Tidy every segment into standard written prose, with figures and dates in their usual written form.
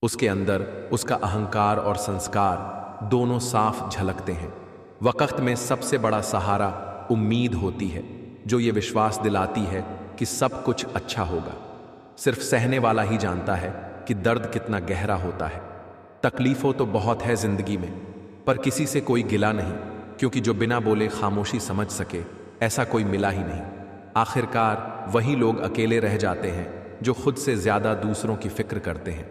उसके अंदर उसका अहंकार और संस्कार दोनों साफ झलकते हैं। वक्त में सबसे बड़ा सहारा उम्मीद होती है, जो ये विश्वास दिलाती है कि सब कुछ अच्छा होगा। सिर्फ सहने वाला ही जानता है कि दर्द कितना गहरा होता है। तकलीफों तो बहुत है जिंदगी में, पर किसी से कोई गिला नहीं, क्योंकि जो बिना बोले खामोशी समझ सके ऐसा कोई मिला ही नहीं। आखिरकार वही लोग अकेले रह जाते हैं जो खुद से ज्यादा दूसरों की फिक्र करते हैं।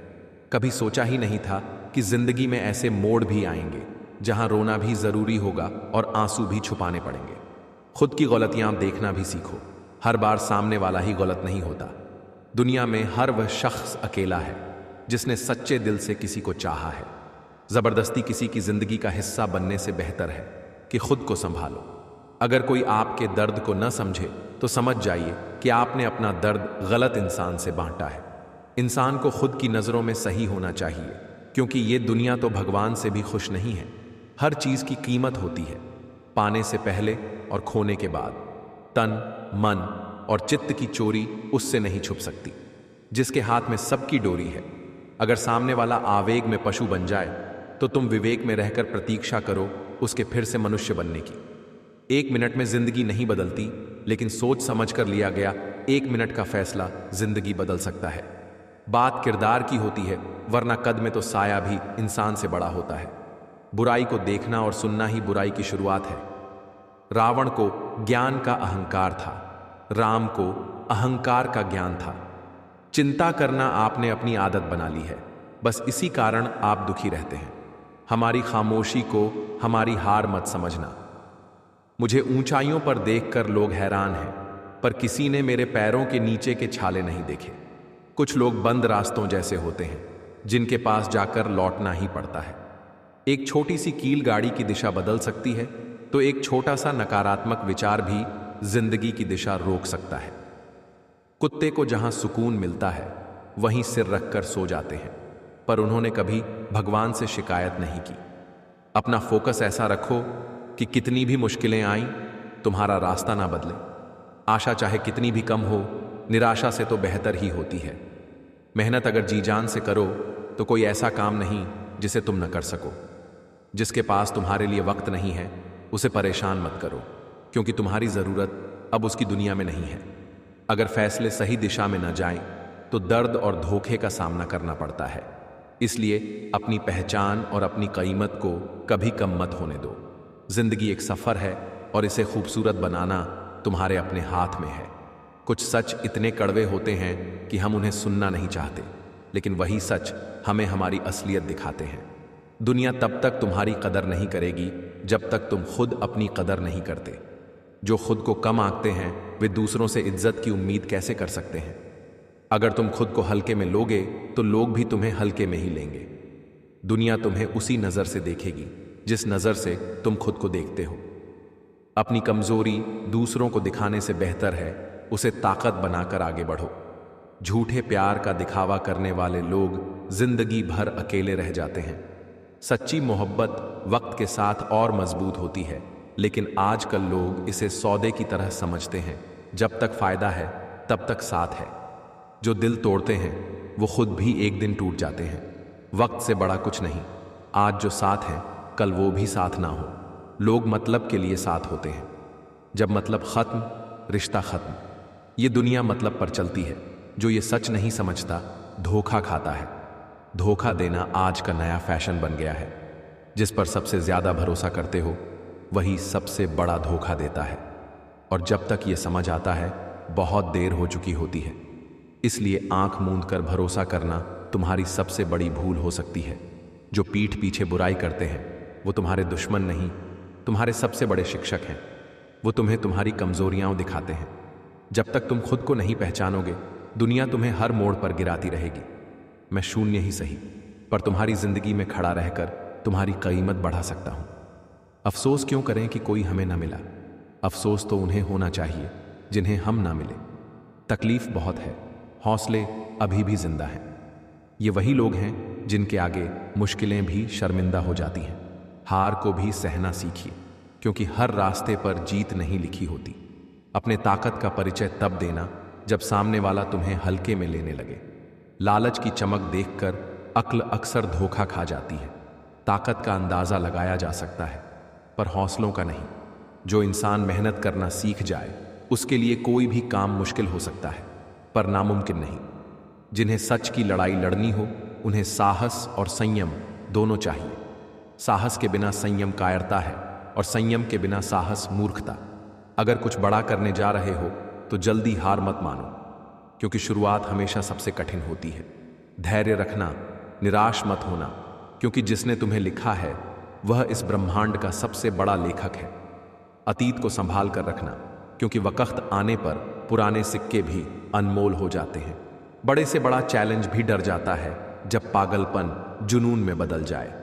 कभी सोचा ही नहीं था कि जिंदगी में ऐसे मोड़ भी आएंगे जहां रोना भी जरूरी होगा और आंसू भी छुपाने पड़ेंगे। खुद की गलतियां देखना भी सीखो। हर बार सामने वाला ही गलत नहीं होता। दुनिया में हर वह शख्स अकेला है जिसने सच्चे दिल से किसी को चाहा है। जबरदस्ती किसी की जिंदगी का हिस्सा बनने से बेहतर है कि खुद को संभालो। अगर कोई आपके दर्द को न समझे तो समझ जाइए कि आपने अपना दर्द गलत इंसान से बांटा है। इंसान को खुद की नज़रों में सही होना चाहिए, क्योंकि ये दुनिया तो भगवान से भी खुश नहीं है। हर चीज़ की कीमत होती है, पाने से पहले और खोने के बाद। तन, मन और चित्त की चोरी उससे नहीं छुप सकती, जिसके हाथ में सबकी डोरी है। अगर सामने वाला आवेग में पशु बन जाए तो तुम विवेक में रहकर प्रतीक्षा करो उसके फिर से मनुष्य बनने की। 1 मिनट में जिंदगी नहीं बदलती, लेकिन सोच समझ कर लिया गया 1 मिनट का फैसला जिंदगी बदल सकता है। बात किरदार की होती है, वरना कद में तो साया भी इंसान से बड़ा होता है। बुराई को देखना और सुनना ही बुराई की शुरुआत है। रावण को ज्ञान का अहंकार था, राम को अहंकार का ज्ञान था। चिंता करना आपने अपनी आदत बना ली है, बस इसी कारण आप दुखी रहते हैं। हमारी खामोशी को हमारी हार मत समझना। मुझे ऊंचाइयों पर देखकर लोग हैरान हैं, पर किसी ने मेरे पैरों के नीचे के छाले नहीं देखे। कुछ लोग बंद रास्तों जैसे होते हैं, जिनके पास जाकर लौटना ही पड़ता है। एक छोटी सी कील गाड़ी की दिशा बदल सकती है, तो एक छोटा सा नकारात्मक विचार भी जिंदगी की दिशा रोक सकता है। कुत्ते को जहां सुकून मिलता है वहीं सिर रखकर सो जाते हैं, पर उन्होंने कभी भगवान से शिकायत नहीं की। अपना फोकस ऐसा रखो कि कितनी भी मुश्किलें आईं, तुम्हारा रास्ता ना बदले। आशा चाहे कितनी भी कम हो, निराशा से तो बेहतर ही होती है। मेहनत अगर जी जान से करो तो कोई ऐसा काम नहीं जिसे तुम न कर सको। जिसके पास तुम्हारे लिए वक्त नहीं है उसे परेशान मत करो, क्योंकि तुम्हारी ज़रूरत अब उसकी दुनिया में नहीं है। अगर फैसले सही दिशा में न जाएं तो दर्द और धोखे का सामना करना पड़ता है। इसलिए अपनी पहचान और अपनी कीमत को कभी कम मत होने दो। जिंदगी एक सफ़र है और इसे खूबसूरत बनाना तुम्हारे अपने हाथ में है। कुछ सच इतने कड़वे होते हैं कि हम उन्हें सुनना नहीं चाहते, लेकिन वही सच हमें हमारी असलियत दिखाते हैं। दुनिया तब तक तुम्हारी कदर नहीं करेगी जब तक तुम खुद अपनी कदर नहीं करते। जो खुद को कम आंकते हैं वे दूसरों से इज्जत की उम्मीद कैसे कर सकते हैं। अगर तुम खुद को हल्के में लोगे तो लोग भी तुम्हें हल्के में ही लेंगे। दुनिया तुम्हें उसी नज़र से देखेगी जिस नज़र से तुम खुद को देखते हो। अपनी कमजोरी दूसरों को दिखाने से बेहतर है उसे ताकत बनाकर आगे बढ़ो। झूठे प्यार का दिखावा करने वाले लोग जिंदगी भर अकेले रह जाते हैं। सच्ची मोहब्बत वक्त के साथ और मजबूत होती है, लेकिन आजकल लोग इसे सौदे की तरह समझते हैं। जब तक फायदा है तब तक साथ है। जो दिल तोड़ते हैं वो खुद भी एक दिन टूट जाते हैं। वक्त से बड़ा कुछ नहीं। आज जो साथ है कल वो भी साथ ना हो। लोग मतलब के लिए साथ होते हैं। जब मतलब खत्म, रिश्ता खत्म। ये दुनिया मतलब पर चलती है। जो ये सच नहीं समझता धोखा खाता है। धोखा देना आज का नया फैशन बन गया है। जिस पर सबसे ज्यादा भरोसा करते हो वही सबसे बड़ा धोखा देता है, और जब तक ये समझ आता है बहुत देर हो चुकी होती है। इसलिए आंख मूंद कर भरोसा करना तुम्हारी सबसे बड़ी भूल हो सकती है। जो पीठ पीछे बुराई करते हैं वो तुम्हारे दुश्मन नहीं, तुम्हारे सबसे बड़े शिक्षक हैं। वो तुम्हें तुम्हारी कमजोरियां दिखाते हैं। जब तक तुम खुद को नहीं पहचानोगे दुनिया तुम्हें हर मोड़ पर गिराती रहेगी। मैं शून्य ही सही, पर तुम्हारी जिंदगी में खड़ा रहकर तुम्हारी कीमत बढ़ा सकता हूं। अफसोस क्यों करें कि कोई हमें ना मिला। अफसोस तो उन्हें होना चाहिए जिन्हें हम ना मिले। तकलीफ बहुत है, हौसले अभी भी जिंदा हैं। ये वही लोग हैं जिनके आगे मुश्किलें भी शर्मिंदा हो जाती हैं। हार को भी सहना सीखिए, क्योंकि हर रास्ते पर जीत नहीं लिखी होती। अपने ताकत का परिचय तब देना जब सामने वाला तुम्हें हल्के में लेने लगे। लालच की चमक देखकर अक्ल अक्सर धोखा खा जाती है। ताकत का अंदाज़ा लगाया जा सकता है, पर हौसलों का नहीं। जो इंसान मेहनत करना सीख जाए, उसके लिए कोई भी काम मुश्किल हो सकता है, पर नामुमकिन नहीं। जिन्हें सच की लड़ाई लड़नी हो, उन्हें साहस और संयम दोनों चाहिए। साहस के बिना संयम कायरता है, और संयम के बिना साहस मूर्खता। अगर कुछ बड़ा करने जा रहे हो तो जल्दी हार मत मानो, क्योंकि शुरुआत हमेशा सबसे कठिन होती है। धैर्य रखना, निराश मत होना, क्योंकि जिसने तुम्हें लिखा है वह इस ब्रह्मांड का सबसे बड़ा लेखक है। अतीत को संभाल कर रखना, क्योंकि वक्त आने पर पुराने सिक्के भी अनमोल हो जाते हैं। बड़े से बड़ा चैलेंज भी डर जाता है जब पागलपन जुनून में बदल जाए,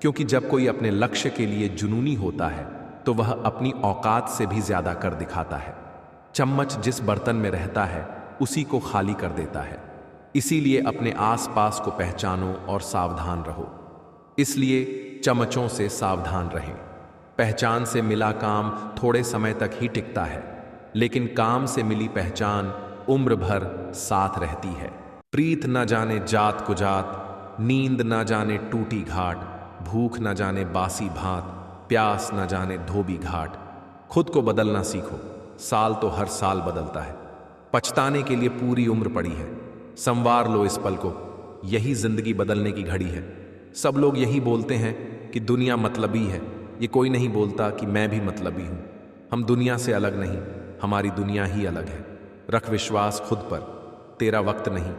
क्योंकि जब कोई अपने लक्ष्य के लिए जुनूनी होता है तो वह अपनी औकात से भी ज्यादा कर दिखाता है। चम्मच जिस बर्तन में रहता है उसी को खाली कर देता है। इसीलिए अपने आसपास को पहचानो और सावधान रहो। इसलिए चमचों से सावधान रहें। पहचान से मिला काम थोड़े समय तक ही टिकता है, लेकिन काम से मिली पहचान उम्र भर साथ रहती है। प्रीत न जाने जात को जात, नींद न जाने टूटी घाट, भूख न जाने बासी भात, प्यास न जाने धोबी घाट। खुद को बदलना सीखो, साल तो हर साल बदलता है। पछताने के लिए पूरी उम्र पड़ी है। संवार लो इस पल को, यही जिंदगी बदलने की घड़ी है। सब लोग यही बोलते हैं कि दुनिया मतलबी है। ये कोई नहीं बोलता कि मैं भी मतलबी हूं। हम दुनिया से अलग नहीं, हमारी दुनिया ही अलग है। रख विश्वास खुद पर, तेरा वक्त नहीं,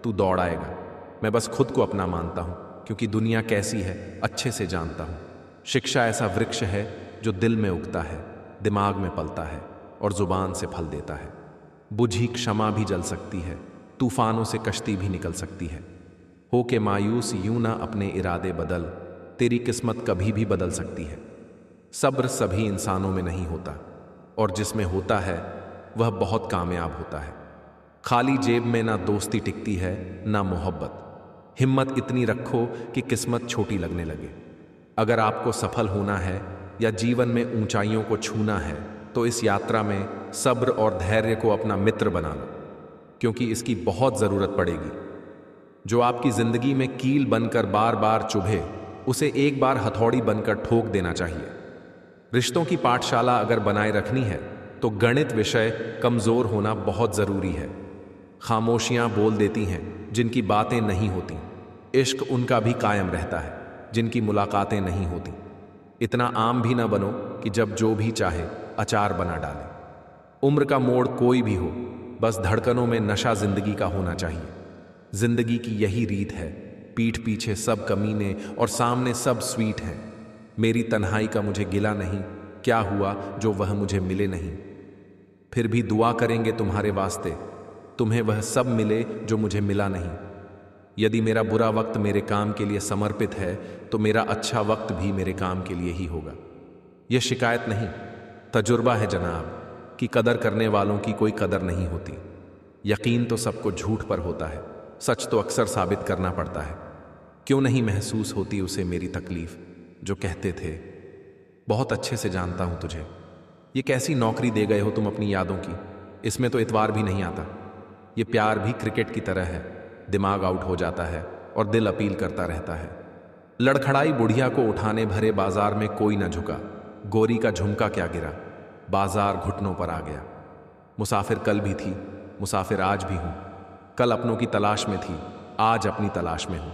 तू दौड़ आएगा। मैं बस खुद को अपना मानता हूं, क्योंकि दुनिया कैसी है अच्छे से जानता हूं। शिक्षा ऐसा वृक्ष है जो दिल में उगता है, दिमाग में पलता है और जुबान से फल देता है। बुझी क्षमा भी जल सकती है, तूफानों से कश्ती भी निकल सकती है। हो के मायूस यूं ना अपने इरादे बदल, तेरी किस्मत कभी भी बदल सकती है। सब्र सभी इंसानों में नहीं होता, और जिसमें होता है वह बहुत कामयाब होता है। खाली जेब में ना दोस्ती टिकती है ना मोहब्बत। हिम्मत इतनी रखो कि किस्मत छोटी लगने लगे। अगर आपको सफल होना है या जीवन में ऊंचाइयों को छूना है, तो इस यात्रा में सब्र और धैर्य को अपना मित्र बना लो, क्योंकि इसकी बहुत ज़रूरत पड़ेगी। जो आपकी ज़िंदगी में कील बनकर बार बार चुभे, उसे एक बार हथौड़ी बनकर ठोक देना चाहिए। रिश्तों की पाठशाला अगर बनाए रखनी है तो गणित विषय कमज़ोर होना बहुत ज़रूरी है। खामोशियाँ बोल देती हैं जिनकी बातें नहीं होती। इश्क उनका भी कायम रहता है जिनकी मुलाकातें नहीं होती। इतना आम भी ना बनो कि जब जो भी चाहे अचार बना डाले। उम्र का मोड़ कोई भी हो, बस धड़कनों में नशा जिंदगी का होना चाहिए। जिंदगी की यही रीत है, पीठ पीछे सब कमीने और सामने सब स्वीट हैं। मेरी तन्हाई का मुझे गिला नहीं, क्या हुआ जो वह मुझे मिले नहीं। फिर भी दुआ करेंगे तुम्हारे वास्ते, तुम्हें वह सब मिले जो मुझे मिला नहीं। यदि मेरा बुरा वक्त मेरे काम के लिए समर्पित है, तो मेरा अच्छा वक्त भी मेरे काम के लिए ही होगा। यह शिकायत नहीं, तजुर्बा है जनाब, कि कदर करने वालों की कोई कदर नहीं होती। यकीन तो सबको झूठ पर होता है, सच तो अक्सर साबित करना पड़ता है। क्यों नहीं महसूस होती उसे मेरी तकलीफ, जो कहते थे बहुत अच्छे से जानता हूं तुझे। ये कैसी नौकरी दे गए हो तुम अपनी यादों की, इसमें तो इतवार भी नहीं आता। ये प्यार भी क्रिकेट की तरह है, दिमाग आउट हो जाता है और दिल अपील करता रहता है। लड़खड़ाई बुढ़िया को उठाने भरे बाजार में कोई न झुका, गोरी का झुमका क्या गिरा, बाजार घुटनों पर आ गया। मुसाफिर कल भी थी, मुसाफिर आज भी हूं। कल अपनों की तलाश में थी, आज अपनी तलाश में हूं।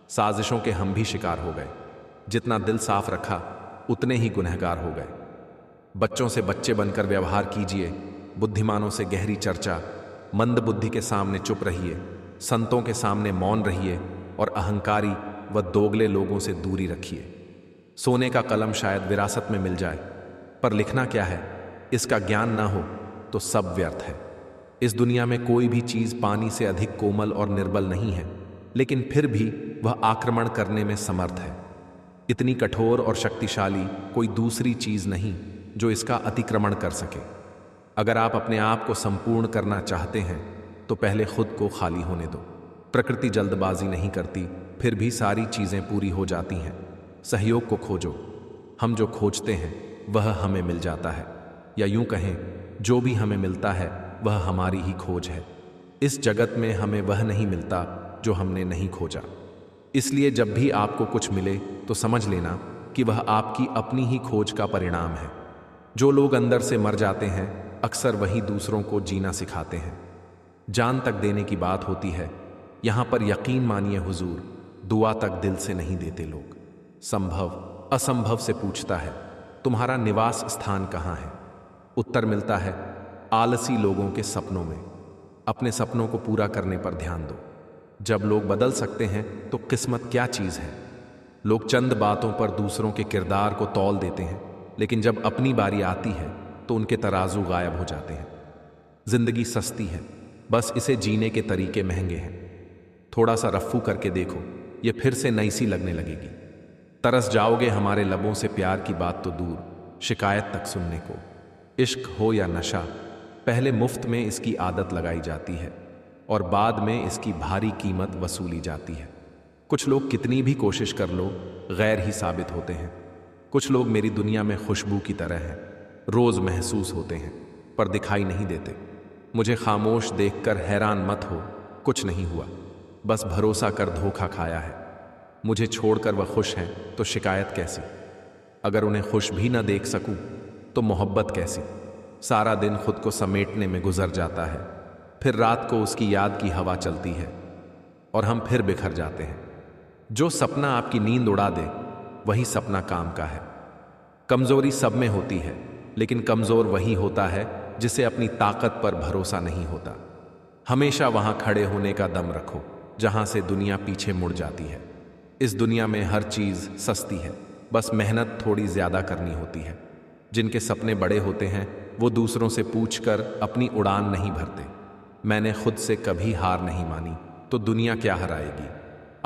साजिशों के हम भी शिकार हो गए, जितना दिल साफ रखा उतने ही गुनहगार हो गए। बच्चों से बच्चे बनकर व्यवहार कीजिए, बुद्धिमानों से गहरी चर्चा, मंद बुद्धि के सामने चुप रहिए, संतों के सामने मौन रहिए और अहंकारी व दोगले लोगों से दूरी रखिए। सोने का कलम शायद विरासत में मिल जाए, पर लिखना क्या है इसका ज्ञान ना हो तो सब व्यर्थ है। इस दुनिया में कोई भी चीज पानी से अधिक कोमल और निर्बल नहीं है, लेकिन फिर भी वह आक्रमण करने में समर्थ है। इतनी कठोर और शक्तिशाली कोई दूसरी चीज नहीं जो इसका अतिक्रमण कर सके। अगर आप अपने आप को संपूर्ण करना चाहते हैं तो पहले खुद को खाली होने दो। प्रकृति जल्दबाजी नहीं करती, फिर भी सारी चीजें पूरी हो जाती हैं। सहयोग को खोजो, हम जो खोजते हैं वह हमें मिल जाता है, या यूं कहें जो भी हमें मिलता है वह हमारी ही खोज है। इस जगत में हमें वह नहीं मिलता जो हमने नहीं खोजा। इसलिए जब भी आपको कुछ मिले तो समझ लेना कि वह आपकी अपनी ही खोज का परिणाम है। जो लोग अंदर से मर जाते हैं अक्सर वही दूसरों को जीना सिखाते हैं। जान तक देने की बात होती है, यहां पर यकीन मानिए हुजूर, दुआ तक दिल से नहीं देते लोग। संभव असंभव से पूछता है, तुम्हारा निवास स्थान कहाँ है? उत्तर मिलता है, आलसी लोगों के सपनों में। अपने सपनों को पूरा करने पर ध्यान दो। जब लोग बदल सकते हैं तो किस्मत क्या चीज़ है। लोग चंद बातों पर दूसरों के किरदार को तौल देते हैं, लेकिन जब अपनी बारी आती है तो उनके तराजू गायब हो जाते हैं। जिंदगी सस्ती है, बस इसे जीने के तरीके महंगे हैं। थोड़ा सा रफ्फू करके देखो, ये फिर से नई सी लगने लगेगी। तरस जाओगे हमारे लबों से प्यार की बात तो दूर, शिकायत तक सुनने को। इश्क हो या नशा, पहले मुफ्त में इसकी आदत लगाई जाती है और बाद में इसकी भारी कीमत वसूली जाती है। कुछ लोग कितनी भी कोशिश कर लो गैर ही साबित होते हैं। कुछ लोग मेरी दुनिया में खुशबू की तरह हैं, रोज महसूस होते हैं पर दिखाई नहीं देते। मुझे खामोश देखकर हैरान मत हो, कुछ नहीं हुआ, बस भरोसा कर धोखा खाया है। मुझे छोड़कर वह खुश हैं तो शिकायत कैसी? अगर उन्हें खुश भी ना देख सकूं तो मोहब्बत कैसी? सारा दिन खुद को समेटने में गुजर जाता है, फिर रात को उसकी याद की हवा चलती है और हम फिर बिखर जाते हैं। जो सपना आपकी नींद उड़ा दे वही सपना काम का है। कमजोरी सब में होती है, लेकिन कमजोर वही होता है जिसे अपनी ताकत पर भरोसा नहीं होता। हमेशा वहां खड़े होने का दम रखो जहां से दुनिया पीछे मुड़ जाती है। इस दुनिया में हर चीज सस्ती है, बस मेहनत थोड़ी ज्यादा करनी होती है। जिनके सपने बड़े होते हैं वो दूसरों से पूछकर अपनी उड़ान नहीं भरते। मैंने खुद से कभी हार नहीं मानी, तो दुनिया क्या हराएगी।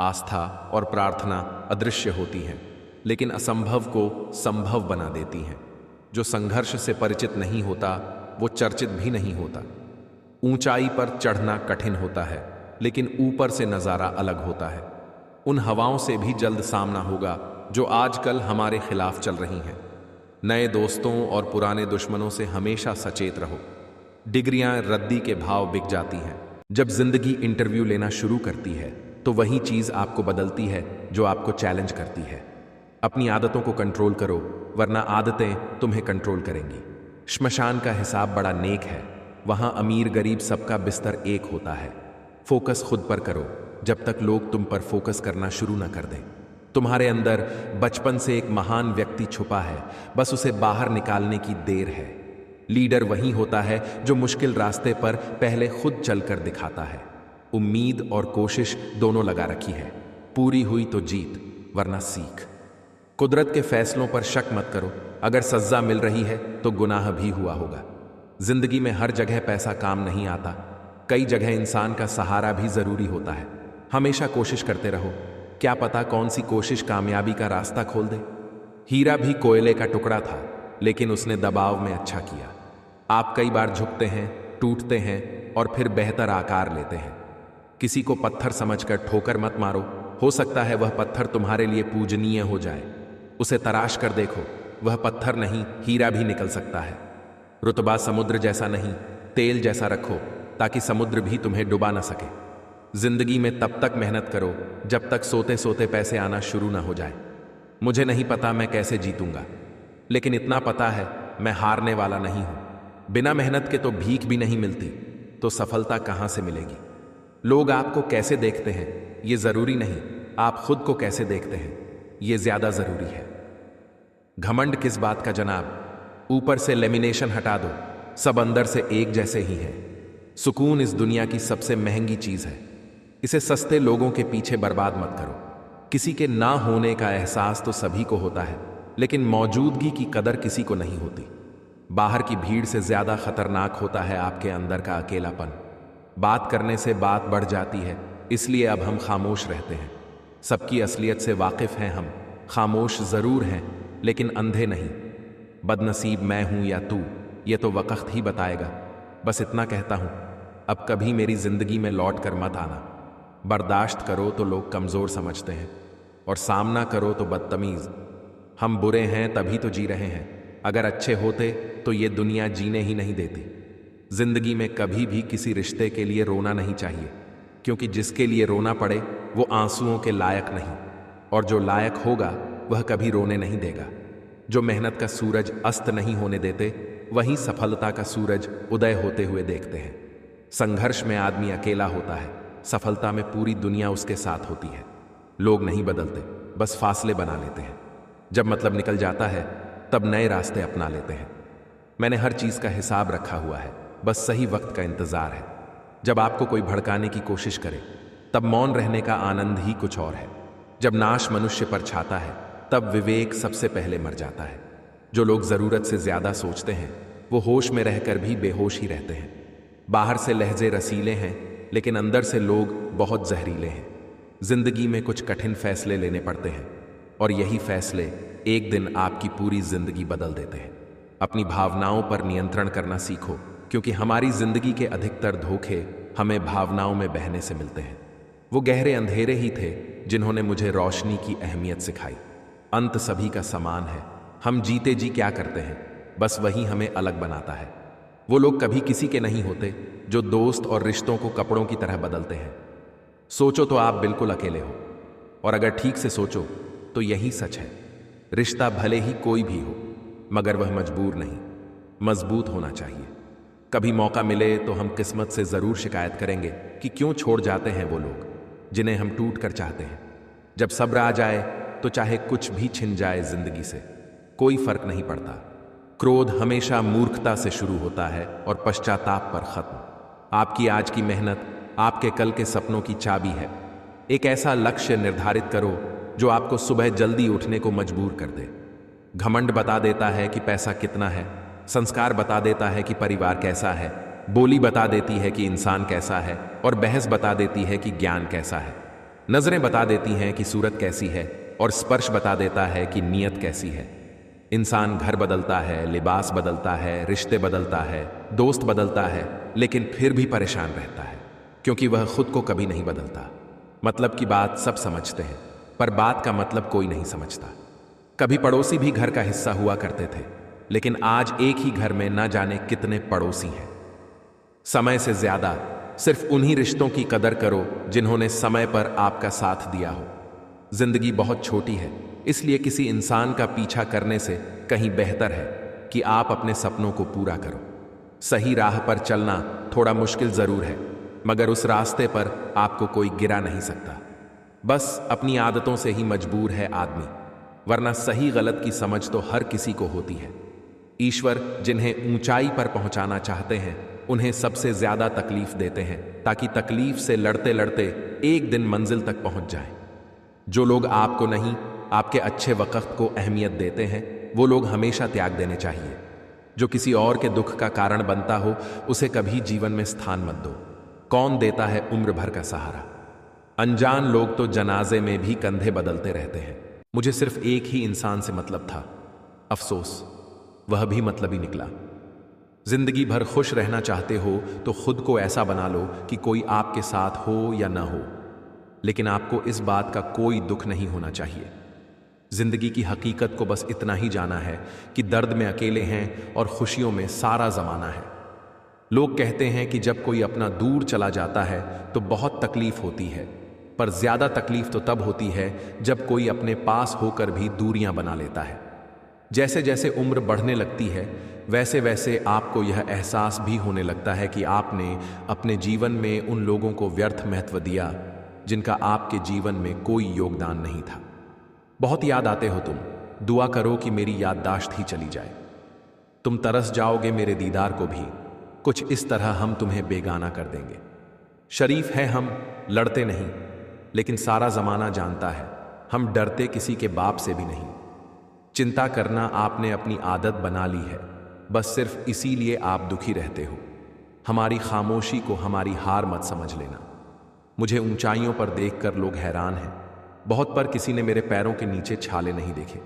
आस्था और प्रार्थना अदृश्य होती हैं, लेकिन असंभव को संभव बना देती हैं। जो संघर्ष से परिचित नहीं होता वो चर्चित भी नहीं होता। ऊंचाई पर चढ़ना कठिन होता है, लेकिन ऊपर से नजारा अलग होता है। उन हवाओं से भी जल्द सामना होगा जो आजकल हमारे खिलाफ चल रही हैं। नए दोस्तों और पुराने दुश्मनों से हमेशा सचेत रहो। डिग्रियां रद्दी के भाव बिक जाती हैं। जब जिंदगी इंटरव्यू लेना शुरू करती है तो वही चीज आपको बदलती है जो आपको चैलेंज करती है। अपनी आदतों को कंट्रोल करो, वरना आदतें तुम्हें कंट्रोल करेंगी। श्मशान का हिसाब बड़ा नेक है, वहां अमीर गरीब सबका बिस्तर एक होता है। फोकस खुद पर करो जब तक लोग तुम पर फोकस करना शुरू न कर दें। तुम्हारे अंदर बचपन से एक महान व्यक्ति छुपा है, बस उसे बाहर निकालने की देर है। लीडर वही होता है जो मुश्किल रास्ते पर पहले खुद चलकर दिखाता है। उम्मीद और कोशिश दोनों लगा रखी है, पूरी हुई तो जीत, वरना सीख। कुदरत के फैसलों पर शक मत करो, अगर सज्जा मिल रही है तो गुनाह भी हुआ होगा। जिंदगी में हर जगह पैसा काम नहीं आता, कई जगह इंसान का सहारा भी जरूरी होता है। हमेशा कोशिश करते रहो, क्या पता कौन सी कोशिश कामयाबी का रास्ता खोल दे। हीरा भी कोयले का टुकड़ा था, लेकिन उसने दबाव में अच्छा किया। आप कई बार झुकते हैं, टूटते हैं और फिर बेहतर आकार लेते हैं। किसी को पत्थर समझकर ठोकर मत मारो, हो सकता है वह पत्थर तुम्हारे लिए पूजनीय हो जाए। उसे तराश कर देखो, वह पत्थर नहीं हीरा भी निकल सकता है। रुतबा समुद्र जैसा नहीं, तेल जैसा रखो ताकि समुद्र भी तुम्हें डुबा ना सके। जिंदगी में तब तक मेहनत करो जब तक सोते सोते पैसे आना शुरू ना हो जाए। मुझे नहीं पता मैं कैसे जीतूंगा, लेकिन इतना पता है मैं हारने वाला नहीं हूं। बिना मेहनत के तो भीख भी नहीं मिलती, तो सफलता कहां से मिलेगी। लोग आपको कैसे देखते हैं ये जरूरी नहीं, आप खुद को कैसे देखते हैं ये ज्यादा जरूरी है। घमंड किस बात का जनाब, ऊपर से लेमिनेशन हटा दो, सब अंदर से एक जैसे ही हैं। सुकून इस दुनिया की सबसे महंगी चीज है, इसे सस्ते लोगों के पीछे बर्बाद मत करो। किसी के ना होने का एहसास तो सभी को होता है, लेकिन मौजूदगी की कदर किसी को नहीं होती। बाहर की भीड़ से ज्यादा खतरनाक होता है आपके अंदर का अकेलापन। बात करने से बात बढ़ जाती है, इसलिए अब हम खामोश रहते हैं। सबकी असलियत से वाकिफ हैं हम, खामोश जरूर हैं लेकिन अंधे नहीं। बदनसीब मैं हूं या तू, ये तो वक्त ही बताएगा। बस इतना कहता हूं, अब कभी मेरी जिंदगी में लौट कर मत आना। बर्दाश्त करो तो लोग कमजोर समझते हैं, और सामना करो तो बदतमीज। हम बुरे हैं तभी तो जी रहे हैं, अगर अच्छे होते तो ये दुनिया जीने ही नहीं देती। जिंदगी में कभी भी किसी रिश्ते के लिए रोना नहीं चाहिए, क्योंकि जिसके लिए रोना पड़े वो आंसुओं के लायक नहीं, और जो लायक होगा वह कभी रोने नहीं देगा। जो मेहनत का सूरज अस्त नहीं होने देते, वही सफलता का सूरज उदय होते हुए देखते हैं। संघर्ष में आदमी अकेला होता है, सफलता में पूरी दुनिया उसके साथ होती है। लोग नहीं बदलते, बस फासले बना लेते हैं। जब मतलब निकल जाता है तब नए रास्ते अपना लेते हैं। मैंने हर चीज का हिसाब रखा हुआ है, बस सही वक्त का इंतजार है। जब आपको कोई भड़काने की कोशिश करे तब मौन रहने का आनंद ही कुछ और है। जब नाश मनुष्य पर छाता है तब विवेक सबसे पहले मर जाता है। जो लोग जरूरत से ज्यादा सोचते हैं वो होश में रहकर भी बेहोश ही रहते हैं। बाहर से लहजे रसीले हैं, लेकिन अंदर से लोग बहुत जहरीले हैं। जिंदगी में कुछ कठिन फैसले लेने पड़ते हैं, और यही फैसले एक दिन आपकी पूरी जिंदगी बदल देते हैं। अपनी भावनाओं पर नियंत्रण करना सीखो, क्योंकि हमारी जिंदगी के अधिकतर धोखे हमें भावनाओं में बहने से मिलते हैं। वो गहरे अंधेरे ही थे जिन्होंने मुझे रोशनी की अहमियत सिखाई। अंत सभी का समान है। हम जीते जी क्या करते हैं, बस वही हमें अलग बनाता है। वो लोग कभी किसी के नहीं होते जो दोस्त और रिश्तों को कपड़ों की तरह बदलते हैं। सोचो तो आप बिल्कुल अकेले हो, और अगर ठीक से सोचो तो यही सच है। रिश्ता भले ही कोई भी हो, मगर वह मजबूर नहीं, मजबूत होना चाहिए। कभी मौका मिले तो हम किस्मत से जरूर शिकायत करेंगे कि क्यों छोड़ जाते हैं वो लोग जिन्हें हम टूट कर चाहते हैं। जब सब्र आ जाए तो चाहे कुछ भी छिन जाए जिंदगी से, कोई फर्क नहीं पड़ता। क्रोध हमेशा मूर्खता से शुरू होता है और पश्चाताप पर खत्म। आपकी आज की मेहनत आपके कल के सपनों की चाबी है। एक ऐसा लक्ष्य निर्धारित करो जो आपको सुबह जल्दी उठने को मजबूर कर दे। घमंड बता देता है कि पैसा कितना है, संस्कार बता देता है कि परिवार कैसा है, बोली बता देती है कि इंसान कैसा है, और बहस बता देती है कि ज्ञान कैसा है। नजरें बता देती हैं कि सूरत कैसी है, और स्पर्श बता देता है कि नीयत कैसी है। इंसान घर बदलता है, लिबास बदलता है, रिश्ते बदलता है, दोस्त बदलता है, लेकिन फिर भी परेशान रहता है, क्योंकि वह खुद को कभी नहीं बदलता। मतलब की बात सब समझते हैं, पर बात का मतलब कोई नहीं समझता। कभी पड़ोसी भी घर का हिस्सा हुआ करते थे, लेकिन आज एक ही घर में ना जाने कितने पड़ोसी हैं। समय से ज्यादा सिर्फ उन्हीं रिश्तों की कदर करो जिन्होंने समय पर आपका साथ दिया हो। जिंदगी बहुत छोटी है, इसलिए किसी इंसान का पीछा करने से कहीं बेहतर है कि आप अपने सपनों को पूरा करो। सही राह पर चलना थोड़ा मुश्किल जरूर है, मगर उस रास्ते पर आपको कोई गिरा नहीं सकता। बस अपनी आदतों से ही मजबूर है आदमी, वरना सही गलत की समझ तो हर किसी को होती है। ईश्वर जिन्हें ऊंचाई पर पहुंचाना चाहते हैं उन्हें सबसे ज्यादा तकलीफ देते हैं, ताकि तकलीफ से लड़ते लड़ते एक दिन मंजिल तक पहुंच जाएं। जो लोग आपको नहीं, आपके अच्छे वक्त को अहमियत देते हैं, वो लोग हमेशा त्याग देने चाहिए। जो किसी और के दुख का कारण बनता हो उसे कभी जीवन में स्थान मत दो। कौन देता है उम्र भर का सहारा? अनजान लोग तो जनाजे में भी कंधे बदलते रहते हैं। मुझे सिर्फ एक ही इंसान से मतलब था, अफसोस वह भी मतलबी निकला। जिंदगी भर खुश रहना चाहते हो तो खुद को ऐसा बना लो कि कोई आपके साथ हो या ना हो, लेकिन आपको इस बात का कोई दुख नहीं होना चाहिए। जिंदगी की हकीकत को बस इतना ही जाना है कि दर्द में अकेले हैं और खुशियों में सारा जमाना है। लोग कहते हैं कि जब कोई अपना दूर चला जाता है तो बहुत तकलीफ होती है, पर ज्यादा तकलीफ तो तब होती है जब कोई अपने पास होकर भी दूरियां बना लेता है। जैसे जैसे उम्र बढ़ने लगती है वैसे वैसे आपको यह एहसास भी होने लगता है कि आपने अपने जीवन में उन लोगों को व्यर्थ महत्व दिया जिनका आपके जीवन में कोई योगदान नहीं था। बहुत याद आते हो तुम, दुआ करो कि मेरी याददाश्त ही चली जाए। तुम तरस जाओगे मेरे दीदार को भी, कुछ इस तरह हम तुम्हें बेगाना कर देंगे। शरीफ है हम, लड़ते नहीं, लेकिन सारा जमाना जानता है हम डरते किसी के बाप से भी नहीं। चिंता करना आपने अपनी आदत बना ली है, बस सिर्फ इसीलिए आप दुखी रहते हो। हमारी खामोशी को हमारी हार मत समझ लेना। मुझे ऊंचाइयों पर देखकर लोग हैरान हैं, बहुत पर किसी ने मेरे पैरों के नीचे छाले नहीं देखे।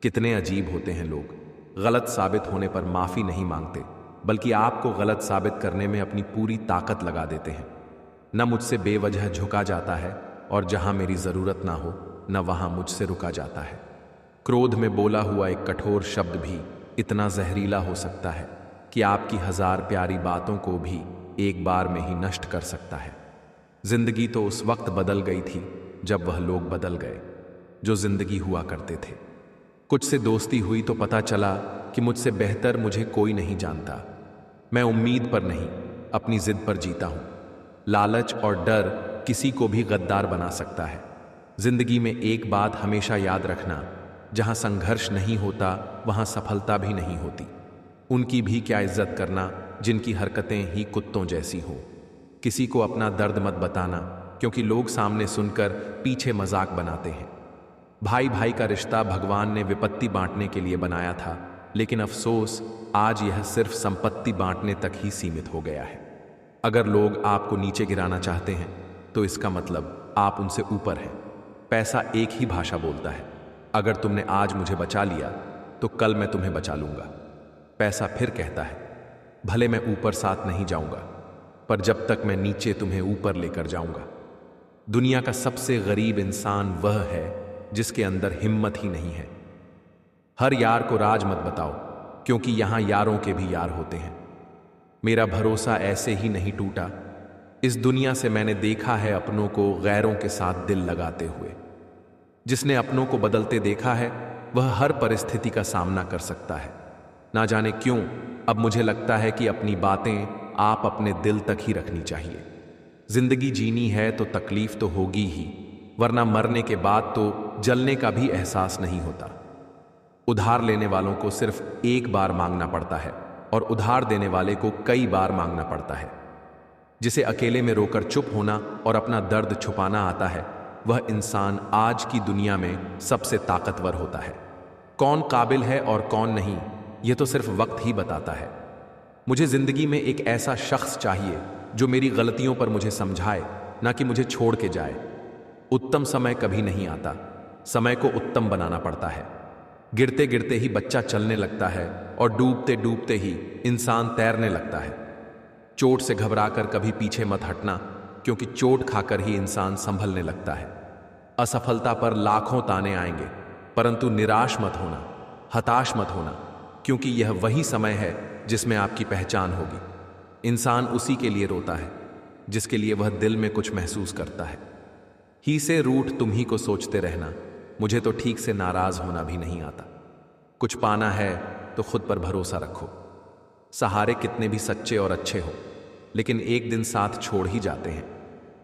कितने अजीब होते हैं लोग, गलत साबित होने पर माफी नहीं मांगते, बल्कि आपको गलत साबित करने में अपनी पूरी ताकत लगा देते हैं। न मुझसे बेवजह झुका जाता है, और जहां मेरी जरूरत ना हो न वहां मुझसे रुका जाता है। क्रोध में बोला हुआ एक कठोर शब्द भी इतना जहरीला हो सकता है कि आपकी 1000 प्यारी बातों को भी एक बार में ही नष्ट कर सकता है। जिंदगी तो उस वक्त बदल गई थी जब वह लोग बदल गए जो जिंदगी हुआ करते थे। कुछ से दोस्ती हुई तो पता चला कि मुझसे बेहतर मुझे कोई नहीं जानता। मैं उम्मीद पर नहीं, अपनी जिद पर जीता हूं। लालच और डर किसी को भी गद्दार बना सकता है। जिंदगी में एक बात हमेशा याद रखना, जहां संघर्ष नहीं होता वहां सफलता भी नहीं होती। उनकी भी क्या इज्जत करना जिनकी हरकतें ही कुत्तों जैसी हों। किसी को अपना दर्द मत बताना, क्योंकि लोग सामने सुनकर पीछे मजाक बनाते हैं। भाई भाई का रिश्ता भगवान ने विपत्ति बांटने के लिए बनाया था, लेकिन अफसोस आज यह सिर्फ संपत्ति बांटने तक ही सीमित हो गया है। अगर लोग आपको नीचे गिराना चाहते हैं तो इसका मतलब आप उनसे ऊपर हैं। पैसा एक ही भाषा बोलता है। अगर तुमने आज मुझे बचा लिया तो कल मैं तुम्हें बचा लूंगा। पैसा फिर कहता है, भले मैं ऊपर साथ नहीं जाऊंगा, पर जब तक मैं नीचे तुम्हें ऊपर लेकर जाऊंगा। दुनिया का सबसे गरीब इंसान वह है जिसके अंदर हिम्मत ही नहीं है। हर यार को राज मत बताओ, क्योंकि यहां यारों के भी यार होते हैं। मेरा भरोसा ऐसे ही नहीं टूटा। इस दुनिया से मैंने देखा है अपनों को गैरों के साथ दिल लगाते हुए। जिसने अपनों को बदलते देखा है वह हर परिस्थिति का सामना कर सकता है। ना जाने क्यों अब मुझे लगता है कि अपनी बातें आप अपने दिल तक ही रखनी चाहिए। जिंदगी जीनी है तो तकलीफ तो होगी ही, वरना मरने के बाद तो जलने का भी एहसास नहीं होता। उधार लेने वालों को सिर्फ एक बार मांगना पड़ता है और उधार देने वाले को कई बार मांगना पड़ता है। जिसे अकेले में रोकर चुप होना और अपना दर्द छुपाना आता है, वह इंसान आज की दुनिया में सबसे ताकतवर होता है। कौन काबिल है और कौन नहीं, यह तो सिर्फ वक्त ही बताता है। मुझे जिंदगी में एक ऐसा शख्स चाहिए जो मेरी गलतियों पर मुझे समझाए, ना कि मुझे छोड़ के जाए। उत्तम समय कभी नहीं आता, समय को उत्तम बनाना पड़ता है। गिरते गिरते ही बच्चा चलने लगता है और डूबते डूबते ही इंसान तैरने लगता है। चोट से घबराकर कभी पीछे मत हटना, क्योंकि चोट खाकर ही इंसान संभलने लगता है। असफलता पर लाखों ताने आएंगे, परंतु निराश मत होना, हताश मत होना, क्योंकि यह वही समय है जिसमें आपकी पहचान होगी। इंसान उसी के लिए रोता है जिसके लिए वह दिल में कुछ महसूस करता है। ही से रूठ तुम ही को सोचते रहना, मुझे तो ठीक से नाराज होना भी नहीं आता। कुछ पाना है तो खुद पर भरोसा रखो। सहारे कितने भी सच्चे और अच्छे हो, लेकिन एक दिन साथ छोड़ ही जाते हैं।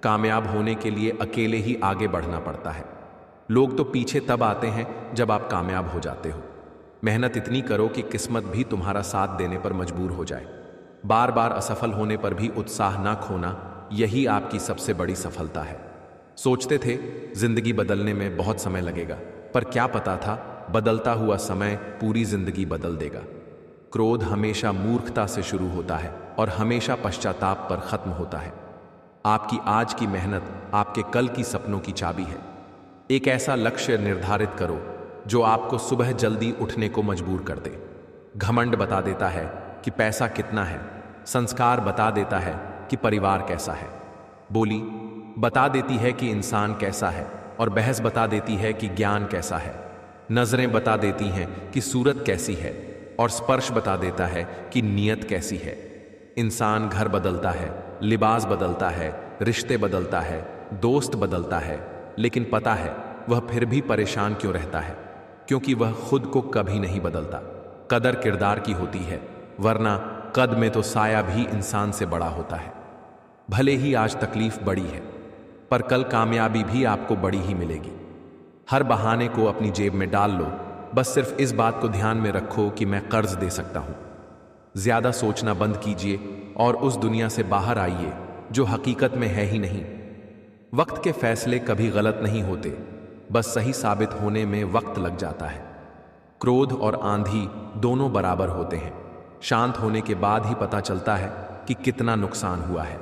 कामयाब होने के लिए अकेले ही आगे बढ़ना पड़ता है। लोग तो पीछे तब आते हैं जब आप कामयाब हो जाते हो। मेहनत इतनी करो कि किस्मत भी तुम्हारा साथ देने पर मजबूर हो जाए। बार बार असफल होने पर भी उत्साह ना खोना, यही आपकी सबसे बड़ी सफलता है। सोचते थे जिंदगी बदलने में बहुत समय लगेगा, पर क्या पता था बदलता हुआ समय पूरी जिंदगी बदल देगा। क्रोध हमेशा मूर्खता से शुरू होता है और हमेशा पश्चाताप पर खत्म होता है। आपकी आज की मेहनत आपके कल की सपनों की चाबी है। एक ऐसा लक्ष्य निर्धारित करो जो आपको सुबह जल्दी उठने को मजबूर कर दे। घमंड बता देता है कि पैसा कितना है, संस्कार बता देता है कि परिवार कैसा है, बोली बता देती है कि इंसान कैसा है, और बहस बता देती है कि ज्ञान कैसा है। नजरें बता देती हैं कि सूरत कैसी है, और स्पर्श बता देता है कि नीयत कैसी है। इंसान घर बदलता है, लिबास बदलता है, रिश्ते बदलता है, दोस्त बदलता है, लेकिन पता है वह फिर भी परेशान क्यों रहता है? क्योंकि वह खुद को कभी नहीं बदलता। कदर किरदार की होती है, वरना कद में तो साया भी इंसान से बड़ा होता है। भले ही आज तकलीफ बड़ी है, पर कल कामयाबी भी आपको बड़ी ही मिलेगी। हर बहाने को अपनी जेब में डाल लो, बस सिर्फ इस बात को ध्यान में रखो कि मैं कर्ज दे सकता हूं। ज्यादा सोचना बंद कीजिए और उस दुनिया से बाहर आइए जो हकीकत में है ही नहीं। वक्त के फैसले कभी गलत नहीं होते, बस सही साबित होने में वक्त लग जाता है। क्रोध और आंधी दोनों बराबर होते हैं। शांत होने के बाद ही पता चलता है कि कितना नुकसान हुआ है।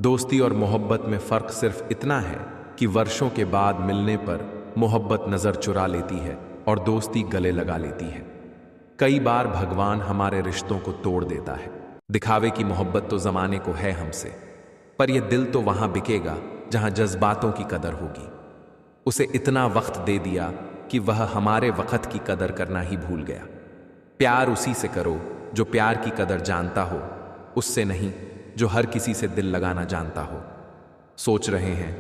दोस्ती और मोहब्बत में फर्क सिर्फ इतना है कि वर्षों के बाद मिलने पर मोहब्बत नजर चुरा लेती है और दोस्ती गले लगा लेती है। कई बार भगवान हमारे रिश्तों को तोड़ देता है। दिखावे की मोहब्बत तो जमाने को है हमसे, पर यह दिल तो वहां बिकेगा जहां जज्बातों की कदर होगी। उसे इतना वक्त दे दिया कि वह हमारे वक्त की कदर करना ही भूल गया। प्यार उसी से करो जो प्यार की कदर जानता हो, उससे नहीं जो हर किसी से दिल लगाना जानता हो। सोच रहे हैं,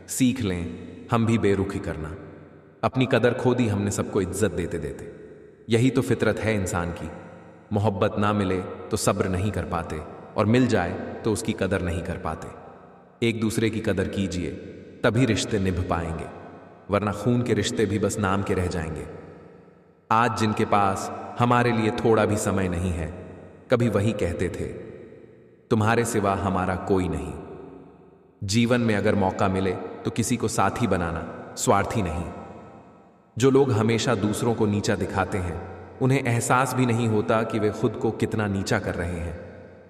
सीख लें हम भी बेरुखी करना। अपनी कदर खो दी हमने सबको इज्जत देते देते। यही तो फितरत है इंसान की। मोहब्बत ना मिले तो सब्र नहीं कर पाते, और मिल जाए तो उसकी कदर नहीं कर पाते। एक दूसरे की कदर कीजिए, तभी रिश्ते निभ पाएंगे, वरना खून के रिश्ते भी बस नाम के रह जाएंगे। आज जिनके पास हमारे लिए थोड़ा भी समय नहीं है, कभी वही कहते थे, तुम्हारे सिवा हमारा कोई नहीं। जीवन में अगर मौका मिले तो किसी को साथी बनाना, स्वार्थी नहीं। जो लोग हमेशा दूसरों को नीचा दिखाते हैं, उन्हें एहसास भी नहीं होता कि वे खुद को कितना नीचा कर रहे हैं।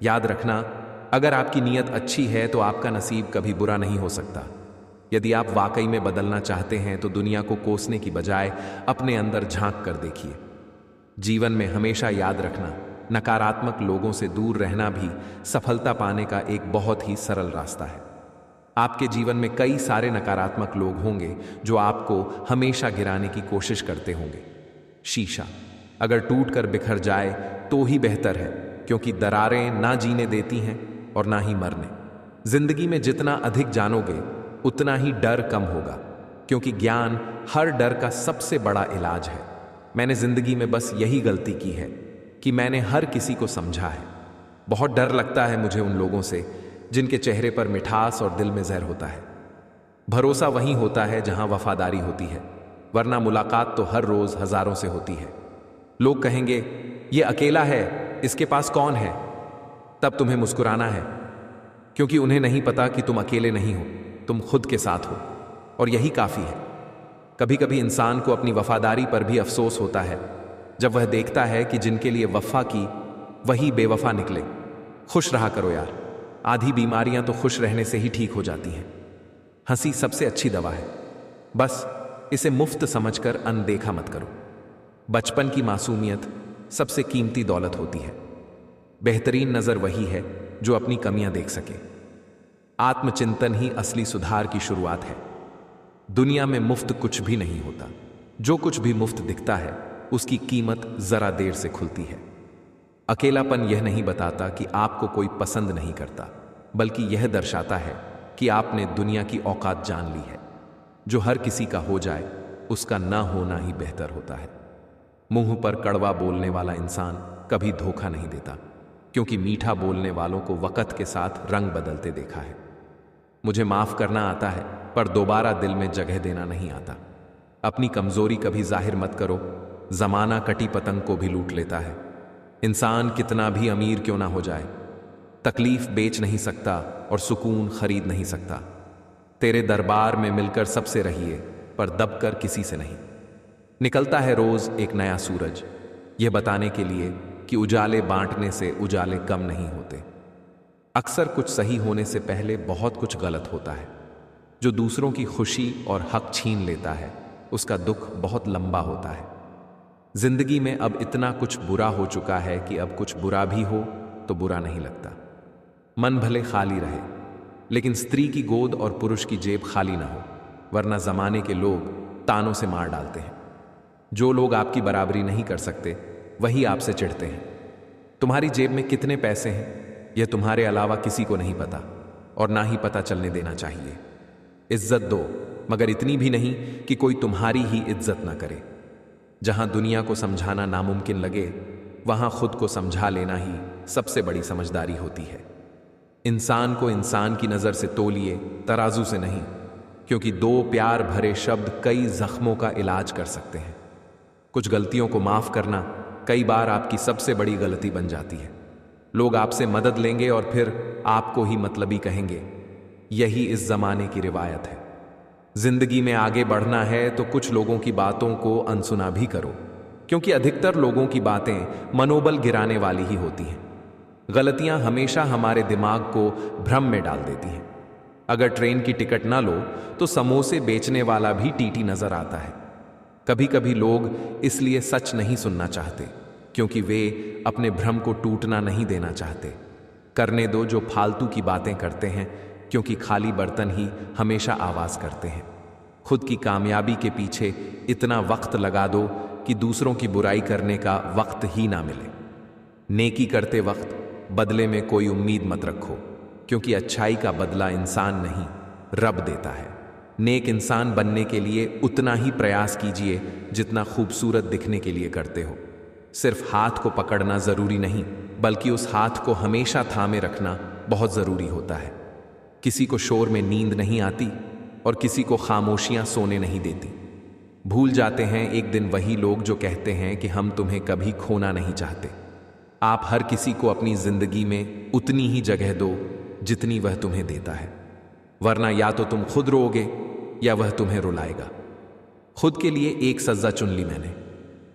याद रखना, अगर आपकी नीयत अच्छी है तो आपका नसीब कभी बुरा नहीं हो सकता। यदि आप वाकई में बदलना चाहते हैं तो दुनिया को कोसने की बजाय अपने अंदर झांक कर देखिए। जीवन में हमेशा याद रखना, नकारात्मक लोगों से दूर रहना भी सफलता पाने का एक बहुत ही सरल रास्ता है। आपके जीवन में कई सारे नकारात्मक लोग होंगे जो आपको हमेशा गिराने की कोशिश करते होंगे। शीशा अगर टूट कर बिखर जाए तो ही बेहतर है, क्योंकि दरारें ना जीने देती हैं और ना ही मरने। जिंदगी में जितना अधिक जानोगे उतना ही डर कम होगा, क्योंकि ज्ञान हर डर का सबसे बड़ा इलाज है। मैंने जिंदगी में बस यही गलती की है कि मैंने हर किसी को समझा है। बहुत डर लगता है मुझे उन लोगों से जिनके चेहरे पर मिठास और दिल में जहर होता है। भरोसा वहीं होता है जहां वफादारी होती है, वरना मुलाकात तो हर रोज हजारों से होती है। लोग कहेंगे ये अकेला है, इसके पास कौन है? तब तुम्हें मुस्कुराना है, क्योंकि उन्हें नहीं पता कि तुम अकेले नहीं हो, तुम खुद के साथ हो, और यही काफी है। कभी कभी इंसान को अपनी वफादारी पर भी अफसोस होता है जब वह देखता है कि जिनके लिए वफा की वही बेवफा निकले। खुश रहा करो यार, आधी बीमारियां तो खुश रहने से ही ठीक हो जाती हैं। हंसी सबसे अच्छी दवा है, बस इसे मुफ्त समझकर अनदेखा मत करो। बचपन की मासूमियत सबसे कीमती दौलत होती है। बेहतरीन नजर वही है जो अपनी कमियां देख सके। आत्मचिंतन ही असली सुधार की शुरुआत है। दुनिया में मुफ्त कुछ भी नहीं होता। जो कुछ भी मुफ्त दिखता है उसकी कीमत जरा देर से खुलती है। अकेलापन यह नहीं बताता कि आपको कोई पसंद नहीं करता, बल्कि यह दर्शाता है कि आपने दुनिया की औकात जान ली है। जो हर किसी का हो जाए उसका ना होना ही बेहतर होता है। मुंह पर कड़वा बोलने वाला इंसान कभी धोखा नहीं देता, क्योंकि मीठा बोलने वालों को वक्त के साथ रंग बदलते देखा है। मुझे माफ करना आता है, पर दोबारा दिल में जगह देना नहीं आता। अपनी कमजोरी कभी जाहिर मत करो, जमाना कटी पतंग को भी लूट लेता है। इंसान कितना भी अमीर क्यों ना हो जाए, तकलीफ बेच नहीं सकता और सुकून खरीद नहीं सकता। तेरे दरबार में मिलकर सबसे रहिए, पर दबकर किसी से नहीं। निकलता है रोज एक नया सूरज, यह बताने के लिए कि उजाले बांटने से उजाले कम नहीं होते। अक्सर कुछ सही होने से पहले बहुत कुछ गलत होता है। जो दूसरों की खुशी और हक छीन लेता है उसका दुख बहुत लंबा होता है। जिंदगी में अब इतना कुछ बुरा हो चुका है कि अब कुछ बुरा भी हो तो बुरा नहीं लगता। मन भले खाली रहे, लेकिन स्त्री की गोद और पुरुष की जेब खाली ना हो, वरना जमाने के लोग तानों से मार डालते हैं। जो लोग आपकी बराबरी नहीं कर सकते वही आपसे चिढ़ते हैं। तुम्हारी जेब में कितने पैसे हैं यह तुम्हारे अलावा किसी को नहीं पता, और ना ही पता चलने देना चाहिए। इज्जत दो, मगर इतनी भी नहीं कि कोई तुम्हारी ही इज्जत ना करे। जहां दुनिया को समझाना नामुमकिन लगे, वहां खुद को समझा लेना ही सबसे बड़ी समझदारी होती है। इंसान को इंसान की नजर से तोलिए, तराजू से नहीं, क्योंकि दो प्यार भरे शब्द कई जख्मों का इलाज कर सकते हैं। कुछ गलतियों को माफ करना कई बार आपकी सबसे बड़ी गलती बन जाती है। लोग आपसे मदद लेंगे और फिर आपको ही मतलबी कहेंगे। यही इस जमाने की रिवायत है। जिंदगी में आगे बढ़ना है तो कुछ लोगों की बातों को अनसुना भी करो, क्योंकि अधिकतर लोगों की बातें मनोबल गिराने वाली ही होती हैं। गलतियां हमेशा हमारे दिमाग को भ्रम में डाल देती हैं। अगर ट्रेन की टिकट ना लो तो समोसे बेचने वाला भी टीटी नजर आता है। कभी कभी लोग इसलिए सच नहीं सुनना चाहते, क्योंकि वे अपने भ्रम को टूटना नहीं देना चाहते। करने दो जो फालतू की बातें करते हैं, क्योंकि खाली बर्तन ही हमेशा आवाज करते हैं। खुद की कामयाबी के पीछे इतना वक्त लगा दो कि दूसरों की बुराई करने का वक्त ही ना मिले। नेकी करते वक्त बदले में कोई उम्मीद मत रखो, क्योंकि अच्छाई का बदला इंसान नहीं रब देता है। नेक इंसान बनने के लिए उतना ही प्रयास कीजिए जितना खूबसूरत दिखने के लिए करते हो। सिर्फ हाथ को पकड़ना जरूरी नहीं, बल्कि उस हाथ को हमेशा थामे रखना बहुत जरूरी होता है। किसी को शोर में नींद नहीं आती और किसी को खामोशियां सोने नहीं देती। भूल जाते हैं एक दिन वही लोग जो कहते हैं कि हम तुम्हें कभी खोना नहीं चाहते। आप हर किसी को अपनी जिंदगी में उतनी ही जगह दो जितनी वह तुम्हें देता है, वरना या तो तुम खुद रोओगे या वह तुम्हें रुलाएगा। खुद के लिए एक सज्जा चुन ली मैंने,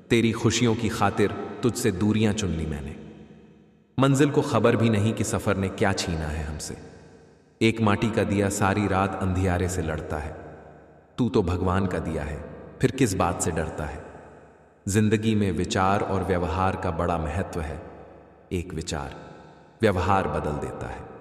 तेरी खुशियों की खातिर तुझसे दूरियां चुन ली मैंने। मंजिल को खबर भी नहीं कि सफर ने क्या छीना है हमसे। एक माटी का दिया सारी रात अंधियारे से लड़ता है। तू तो भगवान का दिया है, फिर किस बात से डरता है। जिंदगी में विचार और व्यवहार का बड़ा महत्व है। एक विचार व्यवहार बदल देता है।